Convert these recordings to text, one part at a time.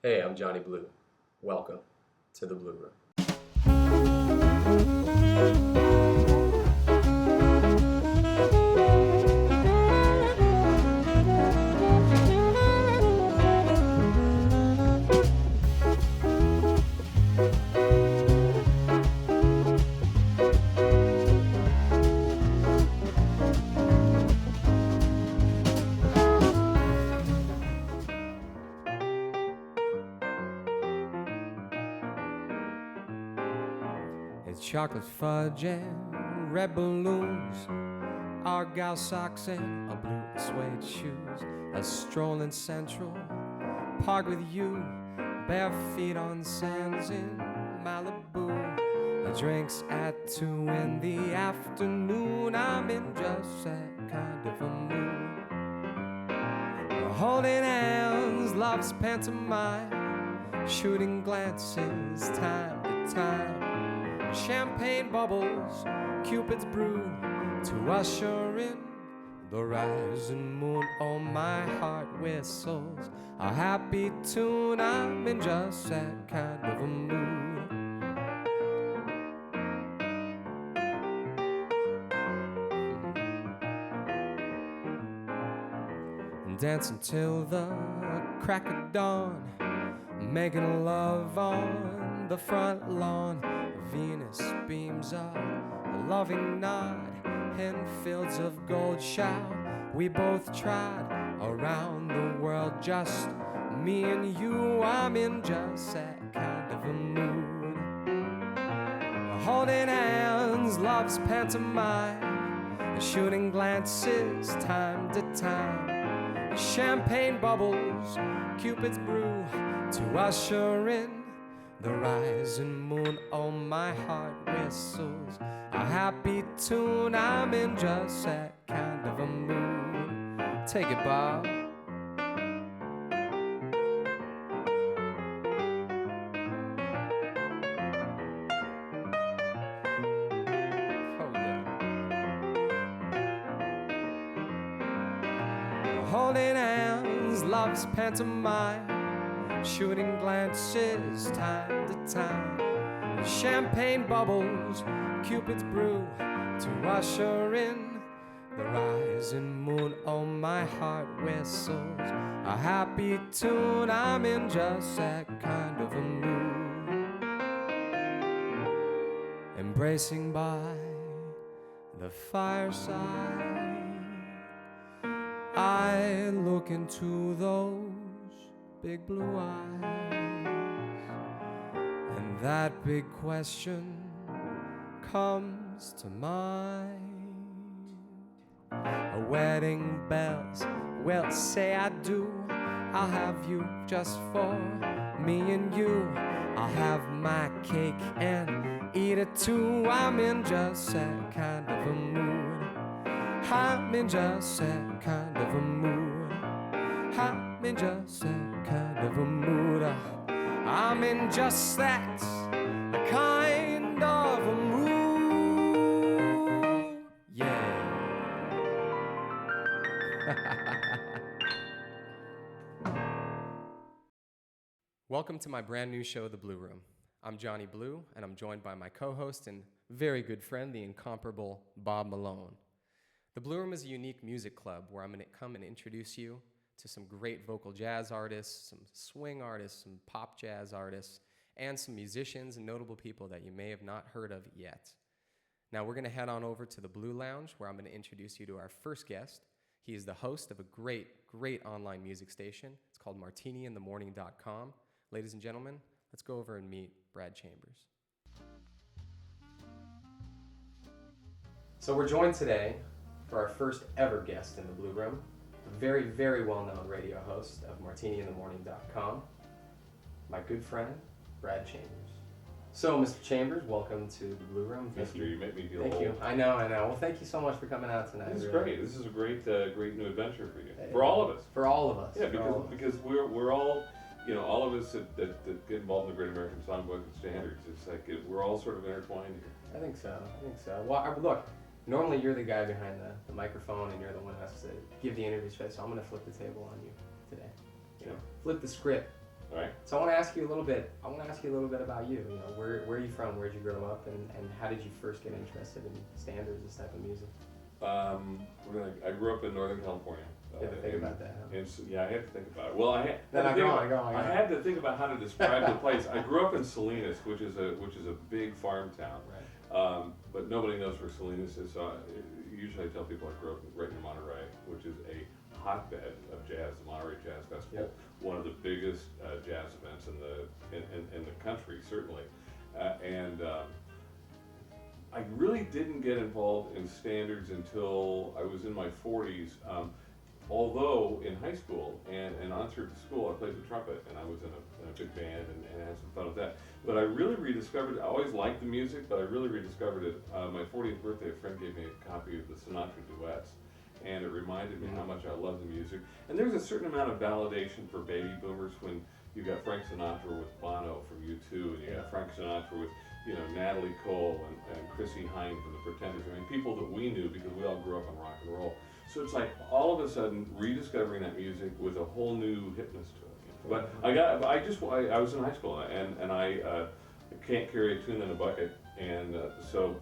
Hey, I'm Jonny Blu. Welcome to the Blu Room. It's chocolate fudge and red balloons, argyle socks and a blue suede shoes. A stroll in Central Park with you, bare feet on sands in Malibu. Drinks at 2 in the afternoon. I'm in just that kind of a mood. Holding hands, love's pantomime, shooting glances time to time. Champagne bubbles, Cupid's brew, to usher in the rising moon. Oh, my heart whistles a happy tune. I'm in just that kind of a mood. Dancing till the crack of dawn, making love on the front lawn. Venus beams up, a loving nod, in fields of gold shall we both trod around the world, just me and you. I'm in just that kind of a mood. Holding hands, love's pantomime, shooting glances time to time. Champagne bubbles, Cupid's brew, to usher in the rising moon. Oh, my heart whistles a happy tune. I'm in just that kind of a mood. Take it, Bob. Oh, yeah. Holding hands, love's pantomime, shooting glances time to time. Champagne bubbles, Cupid's brew, to usher in the rising moon. Oh, my heart whistles a happy tune. I'm in just that kind of a mood. Embracing by the fireside, I look into those big blue eyes, and that big question comes to mind. Wedding bells will say I do. I'll have you just for me and you. I'll have my cake and eat it too. I'm in just that kind of a mood. I'm in just that kind of a mood. I'm in just that kind of a mood. I'm in just that kind of a mood. Yeah. Welcome to my brand new show, The Blu Room. I'm Jonny Blu, and I'm joined by my co-host and very good friend, the incomparable Bob Malone. The Blu Room is a unique music club where I'm going to come and introduce you to some great vocal jazz artists, some swing artists, some pop jazz artists, and some musicians and notable people that you may have not heard of yet. Now we're going to head on over to the Blue Lounge, where I'm going to introduce you to our first guest. He is the host of a great online music station. It's called martiniinthemorning.com. Ladies and gentlemen, let's go over and meet Brad Chambers. So we're joined today for our first ever guest in the Blue Room, a very, very well-known radio host of martiniinthemorning.com, my good friend, Brad Chambers. So, Mr. Chambers, welcome to the Blue Room. Mister, you make me feel Thank old. you. I know. Well, thank you so much for coming out tonight. This is really. great. This is a great new adventure for you. For all of us. For all of us. Yeah, because we're all, all of us that get involved in the Great American Songbook and Standards. It's like we're all sort of intertwined here. I think so. Well, look, normally you're the guy behind the microphone and you're the one who has to give the interview space, so I'm going to flip the table on you today. Flip the script right? So I want to ask you a little bit. I want to ask you a little bit about you. You know, where are you from? Where did you grow up, and how did you first get interested in standards, this type of music? I grew up in Northern California. You had to think about that. Huh? Yeah, I had to think about it. Well, I had to think about how to describe the place. I grew up in Salinas, which is a big farm town. Right. But nobody knows where Salinas is. So usually I tell people I grew up right near Monterey, which is a hotbed of jazz. The Monterey Jazz Festival, one of the biggest jazz events in the country, certainly. I really didn't get involved in standards until I was in my 40s. Although in high school and on through school, I played the trumpet and I was in a big band and had some fun with that. But I really rediscovered it. I always liked the music, but I really rediscovered it. My 40th birthday, a friend gave me a copy of the Sinatra duets, and it reminded me how much I love the music. And there's a certain amount of validation for baby boomers when you got Frank Sinatra with Bono from U2, and you got Frank Sinatra with Natalie Cole and Chrissie Hynde from the Pretenders. I mean, people that we knew because we all grew up on rock and roll. So it's like all of a sudden rediscovering that music with a whole new hipness to it. But I was in high school and I can't carry a tune in a bucket, and so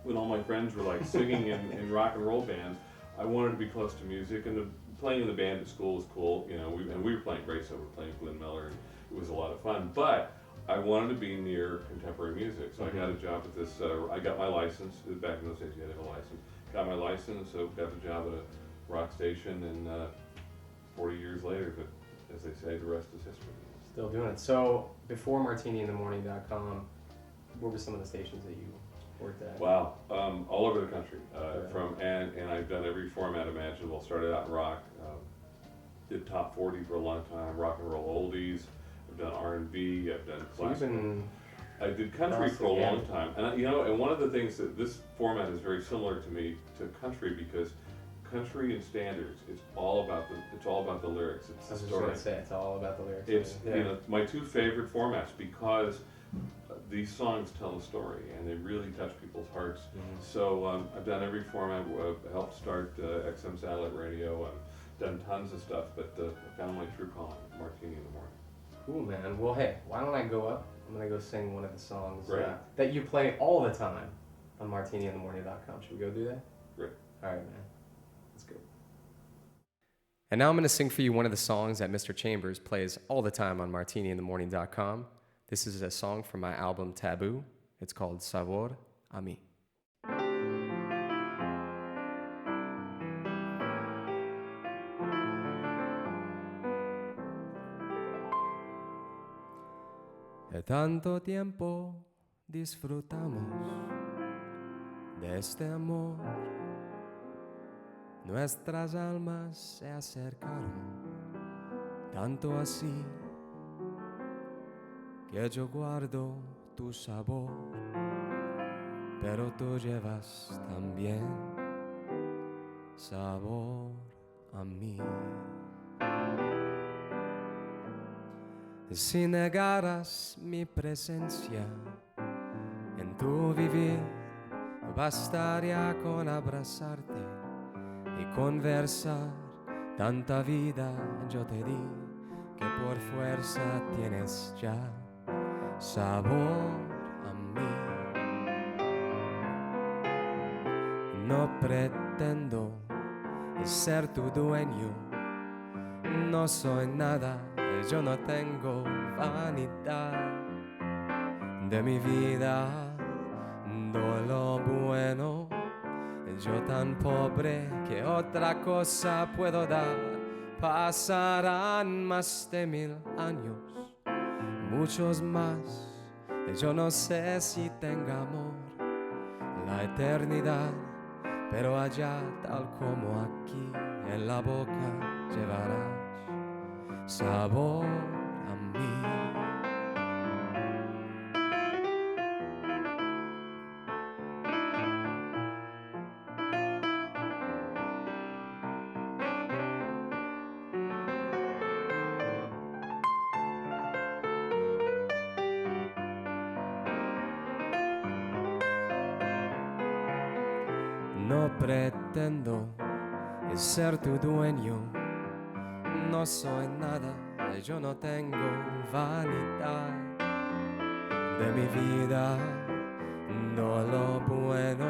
when all my friends were like singing in rock and roll bands, I wanted to be close to music, and playing in the band at school was cool. We were playing Grace, we were playing Glenn Miller, and it was a lot of fun. But I wanted to be near contemporary music, so I got a job at this. I got my license. Back in those days, you had to have a license. Got my license, so got the job at a rock station, and 40 years later, but as they say, the rest is history. Still doing it. So before martiniinthemorning.com, what were some of the stations that you worked at? Wow, all over the country. And I've done every format imaginable. Started out in rock, did top 40 for a long time, rock and roll oldies. I've done R&B. I've done classical. I did country for a long time, and and one of the things that this format is very similar to me to country, because country and standards, it's all about the lyrics. It's the story. I was just gonna say, it's all about the lyrics. It's my two favorite formats, because these songs tell a story and they really touch people's hearts. So I've done every format. Helped start XM satellite radio. I've done tons of stuff, but I found my true calling, Martini in the Morning. Cool, man. Well, hey, why don't I go up? I'm going to go sing one of the songs Great. That you play all the time on martiniinthemorning.com. Should we go do that? Great. All right, man. Let's go. And now I'm going to sing for you one of the songs that Mr. Chambers plays all the time on martiniinthemorning.com. This is a song from my album Taboo. It's called Sabor a mí. De tanto tiempo disfrutamos de este amor. Nuestras almas se acercaron, tanto así que yo guardo tu sabor, pero tú llevas también sabor a mí. Si negaras mi presencia en tu vivir, bastaría con abrazarte y conversar. Tanta vida yo te di que por fuerza tienes ya sabor a mí. No pretendo ser tu dueño, no soy nada. Yo no tengo vanidad de mi vida, doy lo bueno. Yo tan pobre que otra cosa puedo dar. Pasarán más de 1000 años, muchos más. Yo no sé si tenga amor la eternidad, pero allá tal como aquí en la boca llevarás sabor a mí. No pretendo ser tu dueño, no soy nada. yo no tengo vanidad de mi vida, no lo bueno,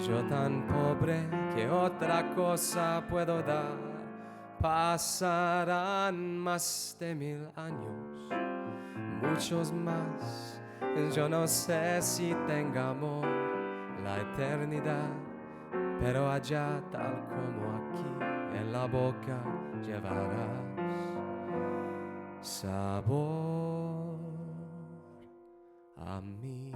yo tan pobre que otra cosa puedo dar. Pasarán más de 1000 años, muchos más, yo no sé si tenga amor la eternidad, pero allá tal como aquí en la boca llevarás sabor a mí.